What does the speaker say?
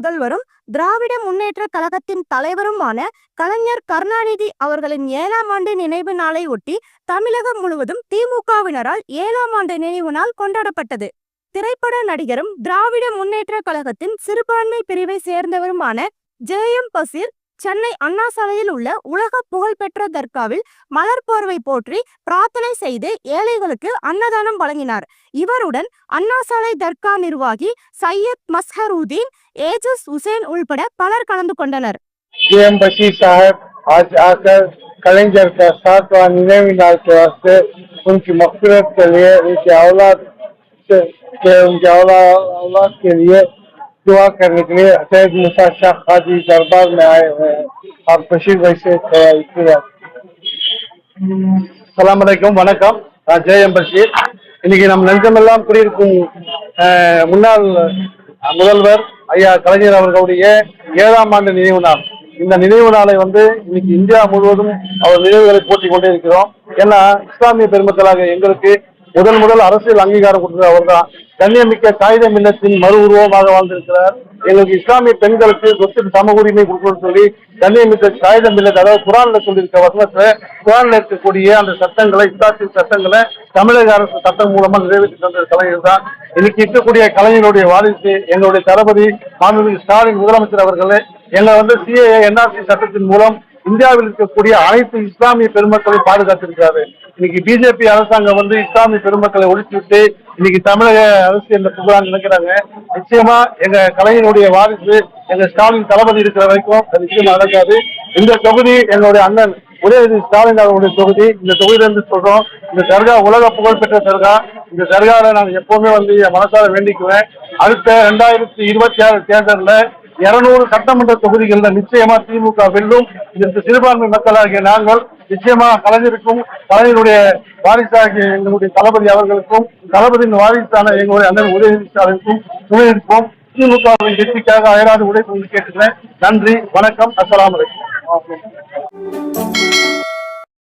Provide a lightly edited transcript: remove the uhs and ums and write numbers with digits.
முதல்வரும் திராவிட முன்னேற்ற கழகத்தின் தலைவருமான கலைஞர் கருணாநிதி அவர்களின் 7ஆம் ஆண்டு நினைவு நாளை ஒட்டி தமிழகம் முழுவதும் திமுகவினரால் 7ஆம் ஆண்டு நினைவு நாள் கொண்டாடப்பட்டது. திரைப்பட நடிகரும் திராவிட முன்னேற்ற கழகத்தின் சிறுபான்மை பிரிவை சேர்ந்தவருமான ஜெயம் பசீர் சென்னை அண்ணா சாலையில் உள்ள உலக புகழ்பெற்ற தர்காவில் மலர் போர்வை போற்றி பிரார்த்தனை செய்து ஏழைகளுக்கு அன்னதானம் வழங்கினார். இவருடன் அண்ணா சாலை தர்கா நிர்வாகி சையத் மஸ்ஹருதீன், ஏஜஸ் हुसैन உள்பட பலர் கலந்து கொண்டனர். जयम बशीर साहब आज आकर कलेंजर का 7वां निனைவு नाल के वास्ते उनकी मग़फ़िरत के लिए उनके औलाद के लिए दुआ करने के लिए सैयद मूसा शाह काजी दरबार में आए हुए हैं। आप बशीर भाई से अस्सलाम वालेकुम, वणक्कम. ஜெயம் பஷீர். இன்னைக்கு நம் நெஞ்சமெல்லாம் குடியிருக்கும் முன்னாள் முதல்வர் ஐயா கலைஞர் அவர்களுடைய 7ஆம் ஆண்டு நினைவு நாள். இந்த நினைவு நாளை இன்னைக்கு இந்தியா முழுவதும் அவர் நினைவுகளை போட்டிக் கொண்டே இருக்கிறோம். ஏன்னா இஸ்லாமிய பெருமக்களாக எங்களுக்கு முதல் அரசியல் அங்கீகாரம் கொடுத்தது அவர் தான். கண்ணியமிக்க காகித மில்லத்தின் மறு உருவமாக வாழ்ந்திருக்கிறார். எங்களுக்கு இஸ்லாமிய பெண்களுக்கு சொத்து சம உரிமை கொடுக்கணும்னு சொல்லி கண்ணியமிக்க காகித மில்லத், அதாவது குரான்ல சொல்லியிருக்க வசனத்துல குரான்ல இருக்கக்கூடிய அந்த சட்டங்களை, இஸ்லாத்தின் சட்டங்களை தமிழக அரசு சட்டம் மூலமா நிறைவேற்றி தந்த கலைஞர் தான். இன்னைக்கு இருக்கக்கூடிய கலைஞருடைய வாரிசு எங்களுடைய தளபதி மாண்புமிகு ஸ்டாலின் முதலமைச்சர் அவர்களே எங்களை சிஏஏ என்ஆர்சி சட்டத்தின் மூலம் இந்தியாவில் இருக்கக்கூடிய அனைத்து இஸ்லாமிய பெருமக்களை பாதுகாத்திருக்கிறாரு. இன்னைக்கு பிஜேபி அரசாங்கம் இஸ்லாமிய பெருமக்களை ஒழிச்சுவிட்டு இன்னைக்கு தமிழக அரசு என்ன புகழான்னு நினைக்கிறாங்க. நிச்சயமா எங்க கலைஞருடைய வாரிசு எங்க ஸ்டாலின் தளபதி இருக்கிற வரைக்கும் அது நிச்சயமா நடக்காது. இந்த தொகுதி எங்களுடைய அண்ணன் உதயநிதி ஸ்டாலின் அவருடைய தொகுதி. இந்த தொகுதியிலிருந்து சொல்றோம், இந்த தர்கா உலக புகழ்பெற்ற தர்கா. இந்த தர்காவில நான் எப்பவுமே என் மனசார வேண்டிக்குவேன். அடுத்த 2026 தேர்தலில் 200 சட்டமன்ற தொகுதிகள்ல நிச்சயமா திமுக வெல்லும். இதற்கு சிறுபான்மை மக்களாகிய நாங்கள் நிச்சயமா கலைஞருக்கும் கலைஞருடைய வாரிசாகிய எங்களுடைய தளபதி அவர்களுக்கும் தளபதியின் வாரிசான எங்களுடைய அண்ணன் உதயநிதி ஸ்டாலினுக்கும் துணை இருப்போம். திமுகவின் வெற்றிக்காக அயராது உழைப்பு கேட்டுக்கிறேன். நன்றி, வணக்கம், அஸ்ஸலாமு அலைக்கும்.